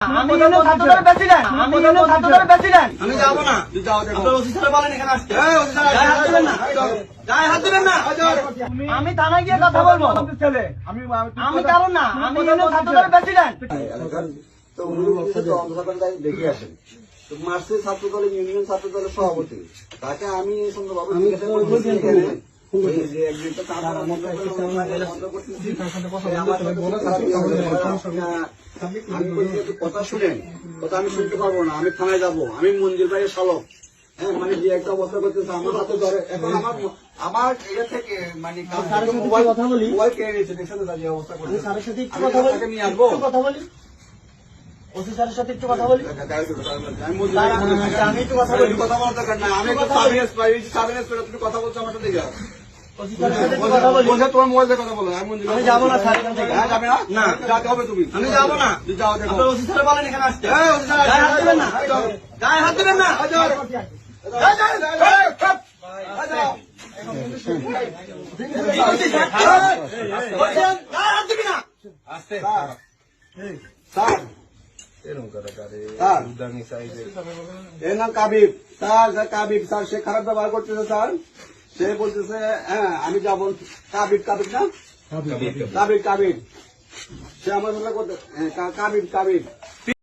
আমি ছাত্রদের প্রেসিডেন্ট, আমি ছাত্রদের প্রেসিডেন্ট। আমি যাবো না, তুই যাও দেখো। আপনার ওসি স্যার বলেন এখানে আসতে। এই ওসি স্যার গায়ে হাত দিবেন না, গায়ে হাত দিবেন না। আমি থানায় গিয়ে কথা বলবো। আমি কারণ না, আমি ছাত্রদের প্রেসিডেন্ট। তো দেখে আসেন। তো মার্চের ছাত্র দলের ইউনিয়ন ছাত্র দলের সভাপতি, তাকে আমি সুন্দরভাবে কথা শুনেন, কথা আমি শুনতে পারবো না, আমি থানায় যাবো, আমি মঞ্জুর ভাইয়ের শালক। হ্যাঁ, মানে যে একটা অবস্থা করতেছে আমার হাতে ধরে, এখন আমার ইয়ে থেকে মানে মোবাইল কেড়ে নিয়েছে, দেখছেন তো যে অবস্থা করছে। স্যারের সাথে একটু কথা বলি, নিয়ে আসবো, কথা বলি। ওসি স্যারের সাথে একটু কথা বলি। আমি একটু কথা বলি, কথা বলার দরকার না, আমি একটু সাবিনেস পাই, সাবিনেস করে তুমি কথা বলছো আমার সাথে। ওসি স্যারের সাথে একটু কথা বলি। বলছে তোমার মোবাইল দিয়ে কথা বলো। আমি যাবো না স্যার এখান থেকে। হ্যাঁ, যাবে না? না, যাতে হবে তুমি। আমি যাবো না, তুই যাও দেখো। আপনার ওসি স্যার বলেন এখানে আসতে। এই ওসি স্যার গায়ে হাত দিবেন না, গায়ে হাত দিবেন না। স্যার সে খারাপ ব্যবহার করতেছে স্যার, সে বলতেছে হ্যাঁ আমি যাবো। কাবিব না, কাবিব সে আমার কাবিব